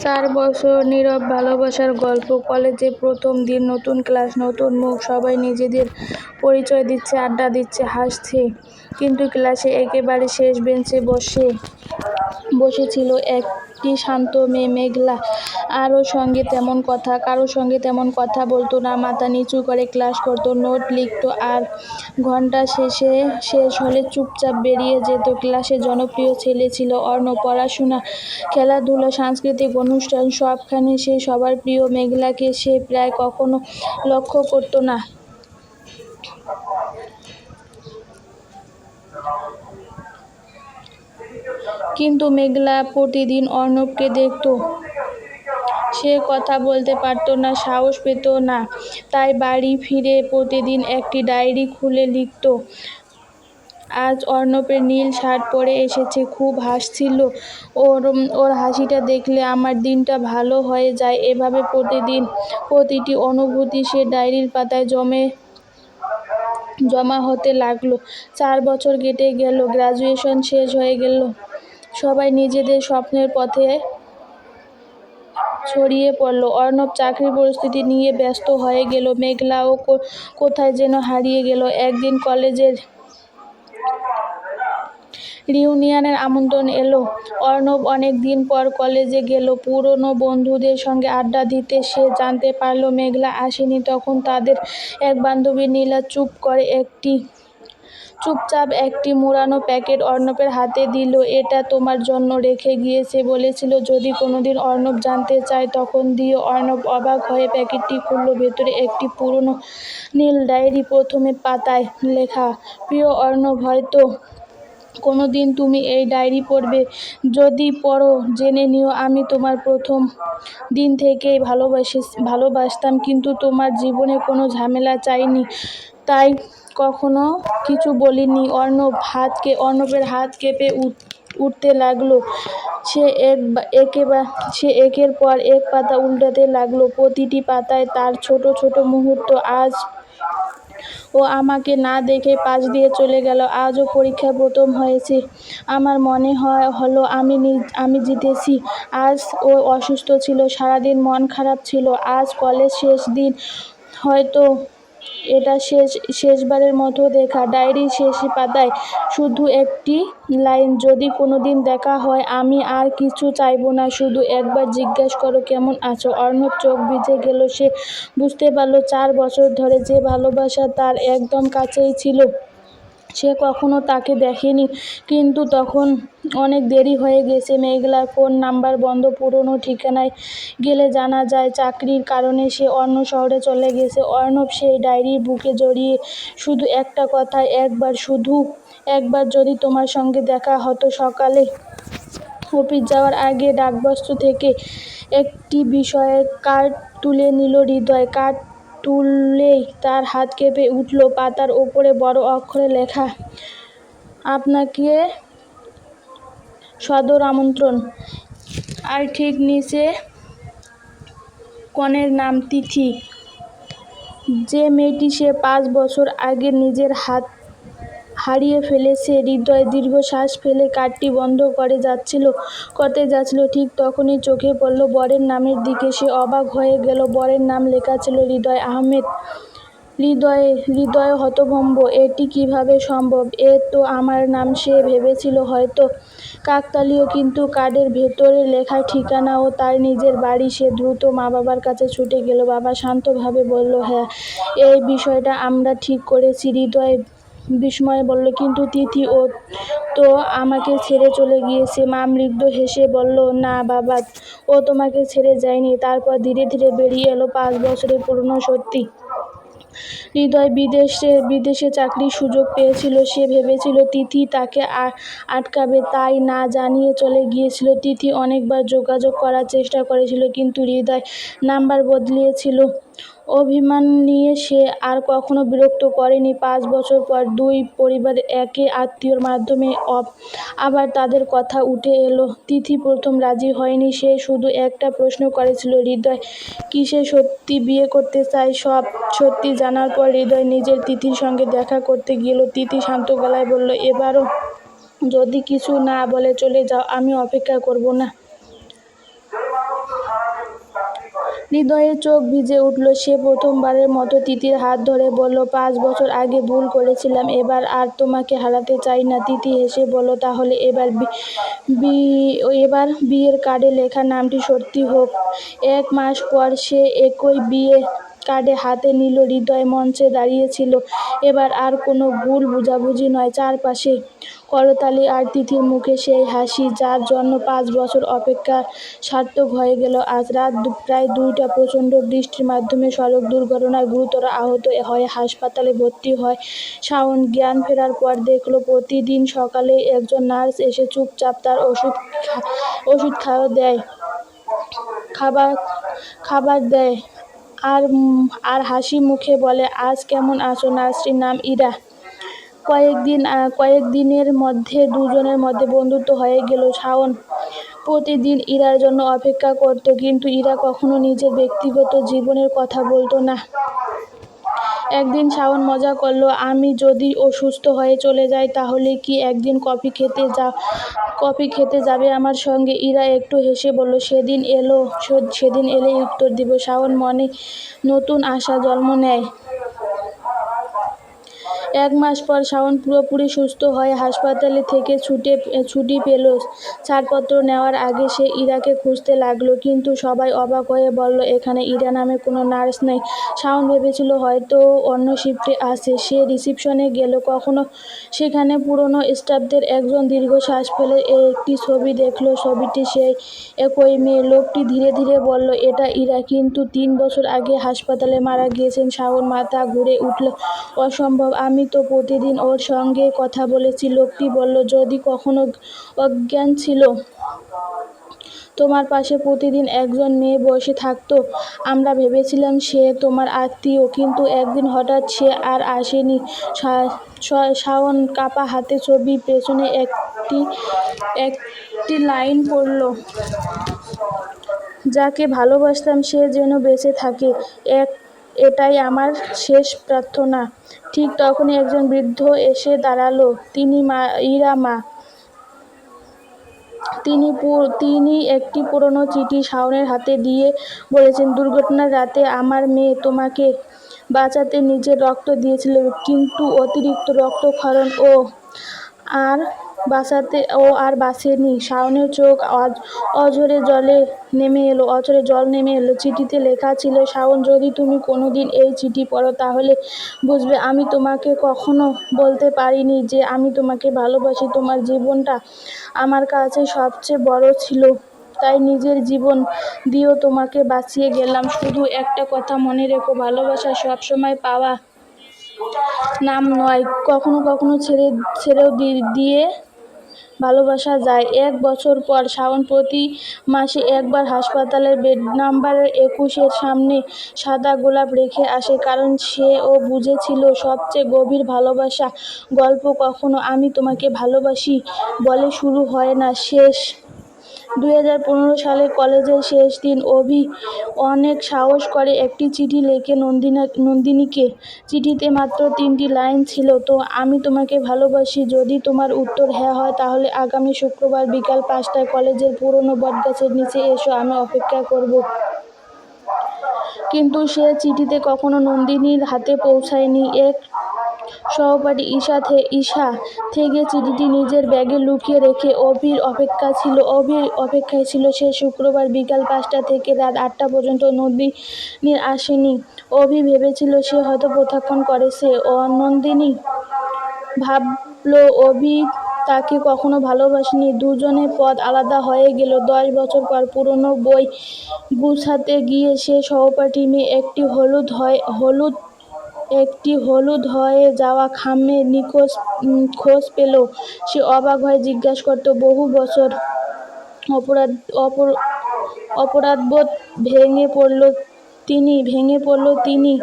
4 বছর নীরব ভালোবাসার গল্প। কলেজে প্রথম দিন, নতুন ক্লাস, নতুন মুখ, সবাই নিজেদের পরিচয় দিচ্ছে, আড্ডা দিচ্ছে, হাসছে। কিন্তু ক্লাসে একেবারে শেষ বেঞ্চে বসেছিল একটি শান্ত মেয়ে, মেঘলা। কারোর সঙ্গে তেমন কথা বলতো না, মাথা নিচু করে ক্লাস করতো, নোট লিখতো আর ঘন্টা শেষ হলে চুপচাপ বেরিয়ে যেত। ক্লাসের জনপ্রিয় ছেলে ছিল অর্ণব। পড়াশোনা, খেলাধুলা, সাংস্কৃতিক অনুষ্ঠান সবখানে সে সবার প্রিয়। মেঘলাকে সে প্রায় কখনো লক্ষ্য করত না, কিন্তু মেঘলা প্রতিদিন অর্ণবকে দেখত। সে কথা বলতে পারত না, সাহস পেত না, তাই বাড়ি ফিরে প্রতিদিন একটি ডায়েরি খুলে লিখত। আজ অর্ণবের নীল শার্ট পরে এসেছে, খুব হাসছিল। ওর হাসিটা দেখলে আমার দিনটা ভালো হয়ে যায়। এভাবে প্রতিটি অনুভূতি সে ডায়েরির পাতায় জমা হতে লাগলো। 4 বছর কেটে গেল, গ্রাজুয়েশন শেষ হয়ে গেল, সবাই নিজেদের স্বপ্নের পথে ছড়িয়ে পড়ল। অর্ণব চাকরির পরিস্থিতি নিয়ে ব্যস্ত হয়ে গেল, মেঘলাও কোথায় যেন হারিয়ে গেল। একদিন কলেজের রিউনিয়নের আমন্ত্রণ এলো। অর্ণব অনেক দিন পর কলেজে গেল পুরনো বন্ধুদের সঙ্গে আড্ডা দিতে। সে জানতে পারল মেঘলা আসেনি। তখন তাদের এক বান্ধবী নীলা চুপচাপ একটি মুড়ানো প্যাকেট অর্ণবের হাতে দিল। এটা তোমার জন্য রেখে গিয়েছে, বলেছিল যদি কোনোদিন অর্ণব জানতে চায় তখন দিও। অর্ণব অবাক হয়ে প্যাকেটটি খুলল। ভেতরে একটি পুরনো নীল ডায়েরি। প্রথমে পাতায় লেখা, প্রিয় অর্ণব, হয়তো কোনোদিন তুমি এই ডায়েরি পড়বে। যদি পড়ো জেনে নিও আমি তোমার প্রথম দিন থেকেই ভালোবাসতাম, কিন্তু তোমার জীবনে কোনো ঝামেলা চাইনি, তাই কখনো কিছু বলিনি। অর্ণবের হাত কেঁপে উঠতে লাগলো। সে একের পর এক পাতা উল্টাতে লাগলো, প্রতিটি পাতায় তার ছোট ছোট মুহূর্ত। আজ ও আমাকে না দেখে পাশ দিয়ে চলে গেল। আজও পরীক্ষায় প্রথম হয়েছে। আমার মনে হলো আমি জিতেছি। আজ ও অসুস্থ ছিল, সারাদিন মন খারাপ ছিল। আজ কলেজ শেষ দিন, হয়তো এটা শেষবারের মতো দেখা। ডায়েরির শেষ পাতায় শুধু একটি লাইন, যদি কোনোদিন দেখা হয় আমি আর কিছু চাইবো না, শুধু একবার জিজ্ঞেস করো কেমন আছো। অর্ণব চোখ ভিজে গেল। সে বুঝতে পারল 4 বছর ধরে যে ভালোবাসা তার একদম কাছেই ছিল, সে কখনো তাকে দেখেনি, কিন্তু তখন অনেক দেরি হয়ে গেছে। মেঘলার ফোন নাম্বার বন্ধ। পুরনো ঠিকানায় গেলে জানা যায় চাকরির কারণে সে অন্য শহরে চলে গেছে। অর্ণব সেই ডায়েরি বুকে জড়িয়ে শুধু একটা কথা, শুধু একবার যদি তোমার সঙ্গে দেখা হতো। সকালে অফিস যাওয়ার আগে ডাকবাক্স থেকে একটি বিষয়ের কার্ড তুলে নিল হৃদয়। কার্ড তুললেই তার হাত কেঁপে উঠল। পাতার ওপরে বড় অক্ষরে লেখা, আপনাকে সদর আমন্ত্রণ। আর ঠিক নিচে কনের নাম তিথি। যে মেয়েটি সে 5 বছর আগে নিজের হাত হারিয়ে ফেলেছে। হৃদয় দীর্ঘশ্বাস ফেলে কার্ডটি বন্ধ করতে যাচ্ছিল, ঠিক তখনই চোখে পড়ল বরের নামের দিকে। সে অবাক হয়ে গেল। বরের নাম লেখা ছিল হৃদয় আহমেদ। হৃদয় হতভম্ব। এটি কিভাবে সম্ভব? এ তো আমার নাম। সে ভেবেছিল হয়তো কাকতালীয়, কিন্তু কার্ডের ভেতরে লেখা ঠিকানাও তার নিজের বাড়ি। সে দ্রুত মা-বাবার কাছে ছুটে গেল। বাবা শান্তভাবে বলল, হ্যাঁ, এই বিষয়টা আমরা ঠিক করেছি। হৃদয় বিস্ময়ে বলল, কিন্তু তিথি, ও তো আমাকে ছেড়ে চলে গিয়েছে। মা মৃদু হেসে বলল, না বাবা, ও তোমাকে ছেড়ে যায়নি। তারপর ধীরে ধীরে বেরিয়ে এলো 5 বছরের পুরনো সত্যি। হৃদয় বিদেশে চাকরির সুযোগ পেয়েছিল। সে ভেবেছিল তিথি তাকে আটকাবে, তাই না জানিয়ে চলে গিয়েছিল। তিথি অনেকবার যোগাযোগ করার চেষ্টা করেছিল, কিন্তু হৃদয় নাম্বার বদলিয়েছিল। অভিমান নিয়ে সে আর কখনো বিরক্ত করেনি। 5 বছর পর 2 পরিবার একে আত্মীয়র মাধ্যমে আবার তাদের কথা উঠে এলো। তিথি প্রথম রাজি হয়নি। সে শুধু একটা প্রশ্ন করেছিল, হৃদয় কি সে সত্যি বিয়ে করতে চায়? সব সত্যি জানার পর হৃদয় নিজের তিথির সঙ্গে দেখা করতে গেল। তিথি শান্ত গলায় বলল, এবারও যদি কিছু না বলে চলে যাও, আমি অপেক্ষা করব না। হৃদয়ের চোখ ভিজে উঠল। সে প্রথমবারের মতো তিথির হাত ধরে বলল, 5 বছর আগে ভুল করেছিলাম, এবার আর তোমাকে হারাতে চাই না। তিথি হেসে বলল, তাহলে এবার বিয়ের কার্ডে লেখা নামটি সত্যি হোক। 1 মাস পর সে একই বিয়ে কার্ডে হাতে নিল। হৃদয় মঞ্চে দাঁড়িয়েছিল। এবার আর কোনো ভুল বোঝাবুঝি নয়। চারপাশে করতালি আর তিথির মুখে সেই হাসি, যার জন্য 5 বছর অপেক্ষা সার্থক হয়ে গেল। আজ রাত প্রায় 2টা। প্রচণ্ড বৃষ্টির মাধ্যমে সড়ক দুর্ঘটনায় গুরুতর আহত হয়ে হাসপাতালে ভর্তি হয় শাওন। জ্ঞান ফেরার পর দেখল, প্রতিদিন সকালে একজন নার্স এসে চুপচাপ তার ওষুধ খাবার দেয় আর হাসি মুখে বলে, আজ কেমন আছো? নার্সটির নাম ইরা। কয়েকদিনের মধ্যে দুজনের মধ্যে বন্ধুত্ব হয়ে গেল। শাওন প্রতিদিন ইরার জন্য অপেক্ষা করত, কিন্তু ইরা কখনো নিজের ব্যক্তিগত জীবনের কথা বলতো না। একদিন শাওন মজা করল, আমি যদি সুস্থ হয়ে চলে যাই, তাহলে কি একদিন কফি খেতে যাবে আমার সঙ্গে? ইরা একটু হেসে বলল, সেদিন এলেই উত্তর দিব। শাওন মনে নতুন আশা জন্ম নেয়। 1 মাস পর শাওন পুরোপুরি সুস্থ হয়ে হাসপাতাল থেকে ছুটি পেল। ছাড়পত্র নেওয়ার আগে সে ইরাকে খুঁজতে লাগলো, কিন্তু সবাই অবাক হয়ে বলল, এখানে ইরা নামে কোনো নার্স নেই। শাওন ভেবেছিল হয়তো অন্য শিফটে আছে। সে রিসিপশনে গেল। সেখানে পুরনো স্টাফদের একজন দীর্ঘশ্বাস ফেলে একটি ছবি দেখল। ছবিটি সেই একই মেয়ে। লোকটি ধীরে ধীরে বলল, এটা ইরা, কিন্তু 3 বছর আগে হাসপাতালে মারা গিয়েছেন। শাওন মাথা ঘুরে উঠল, অসম্ভব, আমি তো প্রতিদিন ওর সঙ্গে কথা বলেছি। লোকটি বলল, যদি কখনো অজ্ঞান ছিল, তোমার পাশে প্রতিদিন একজন মেয়ে বসে থাকতো। আমরা ভেবেছিলাম সে তোমার আত্মীয়, কিন্তু একদিন হঠাৎ সে আর আসেনি। শাওন কাপা হাতে ছবির পেছনে একটি লাইন পড়ল, যাকে ভালোবাসতাম সে যেন বেঁচে থাকে, এটাই আমার শেষ প্রার্থনা। ঠিক তখনই একজন বৃদ্ধ এসে দাঁড়ালো। ইরা মা। তিনি একটি পুরনো চিঠি শাওনের হাতে দিয়ে বলেছেন, দুর্ঘটনার রাতে আমার মেয়ে তোমাকে বাঁচাতে নিজের রক্ত দিয়েছিল, কিন্তু অতিরিক্ত রক্তক্ষরণ ও আর বাঁচেনি। শাওনের চোখ অঝরে জল নেমে এলো। চিঠিতে লেখা ছিল, শাওন, যদি তুমি কোনোদিন এই চিঠি পড়ো, তাহলে বুঝবে আমি তোমাকে কখনো বলতে পারিনি যে আমি তোমাকে ভালোবাসি। তোমার জীবনটা আমার কাছে সবচেয়ে বড় ছিল, তাই নিজের জীবন দিয়েও তোমাকে বাঁচিয়ে গেলাম। শুধু একটা কথা মনে রেখো, ভালোবাসা সবসময় পাওয়া নাম নয়, কখনো কখনো ছেড়েও দিয়ে ভালোবাসা যায়। 1 বছর পর শাওন প্রতি মাসে একবার হাসপাতালের বেড নাম্বার 21-এর সামনে সাদা গোলাপ রেখে আসে, কারণ ও বুঝেছিল সবচেয়ে গভীর ভালোবাসা গল্প কখনো আমি তোমাকে ভালোবাসি বলে শুরু হয় না। 2015 সালে কলেজের শেষ দিন। অভি অনেক সাহস করে একটি চিঠি লেখে নন্দিনীকে। চিঠিতে মাত্র 3টি লাইন ছিল, তো আমি তোমাকে ভালোবাসি। যদি তোমার উত্তর হ্যাঁ হয়, তাহলে আগামী শুক্রবার বিকাল 5টায় কলেজের পুরনো বটগাছের নিচে এসো, আমি অপেক্ষা করব। কিন্তু সে চিঠিতে কখনো নন্দিনীর হাতে পৌঁছায়নি। এক সহপাঠী ঈশা থেকে চিঠিটি নিজের ব্যাগে লুকিয়ে রেখে অভির অপেক্ষায় ছিল। সে শুক্রবার বিকাল 5টা থেকে রাত 8টা পর্যন্ত নন্দিনীর আসেনি। অভি ভেবেছিল সে হয়তো প্রত্যাখ্যান করেছে। নন্দিনী ভাবল অভি তাকে কখনো ভালোবাসেনি। দুজনের পথ আলাদা হয়ে গেল। 10 বছর পর পুরনো বই গুছাতে গিয়ে সে সহপাঠী মেয়ে একটি হলুদ হয়ে যাওয়া খামের খোঁজ পেল। সে অবাক হয়ে জিজ্ঞাসা করত, বহু বছর? অপরাধবোধ ভেঙে পড়ল তিনি।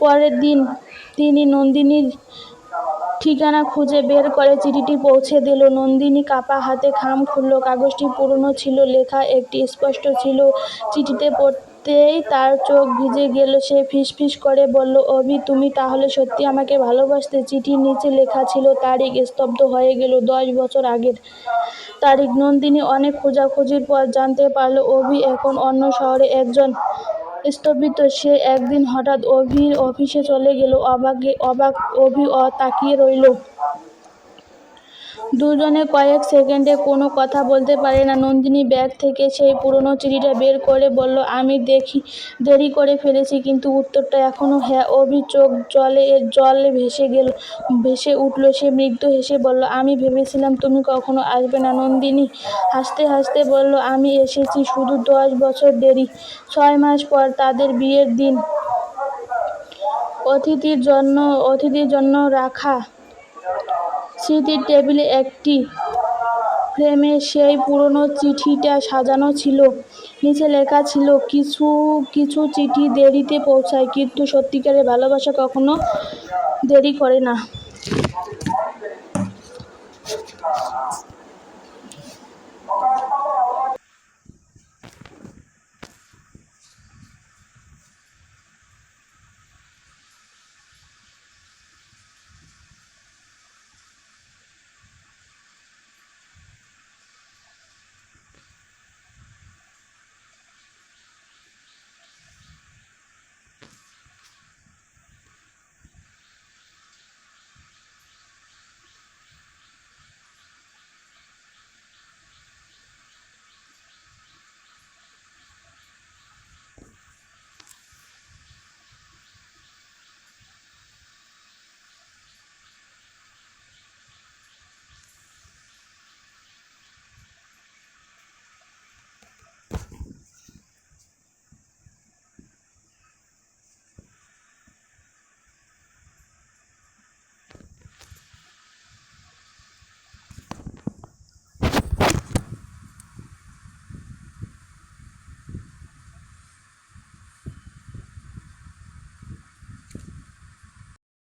পরের দিন তিনি নন্দিনীর ঠিকানা খুঁজে বের করে চিঠিটি পৌঁছে দিল। নন্দিনী কাপা হাতে খাম খুলল। কাগজটি পুরনো ছিল, লেখা একটি স্পষ্ট ছিল। চিঠিতে পড়তেই তার চোখ ভিজে গেল। সে ফিসফিস করে বলল, অভি, তুমি তাহলে সত্যি আমাকে ভালোবাসতে? চিঠির নিচে লেখা ছিল তারিখ। স্তব্ধ হয়ে গেল। 10 বছর আগের তারিখ। নন্দিনী অনেক খোঁজাখুঁজির পর জানতে পারল অভি এখন অন্য শহরে একজন স্তম্ভিত সে একদিন হঠাৎ অভির অফিসে চলে গেল। অবাক অভি তাকিয়ে রইল। দুজনে কয়েক সেকেন্ডে কোনো কথা বলতে পারে না। নন্দিনী ব্যাগ থেকে সেই পুরনো চিঠিটা বের করে বলল, আমি দেরি করে ফেলেছি, কিন্তু উত্তরটা এখনো হ্যাঁ। অভির চোখ জলে ভেসে উঠল। সে মৃদু হেসে বলল, আমি ভেবেছিলাম তুমি কখনো আসবে না। নন্দিনী হাসতে হাসতে বলল, আমি এসেছি, শুধু 10 বছর দেরি। 6 মাস পর তাদের বিয়ের দিন অতিথির জন্য রাখা স্মৃতির টেবিলে একটি ফ্রেমে সেই পুরনো চিঠিটা সাজানো ছিল। নিচে লেখা ছিল, কিছু চিঠি দেরিতে পৌঁছায়, কিন্তু সত্যিকারের ভালোবাসা কখনো দেরি করে না।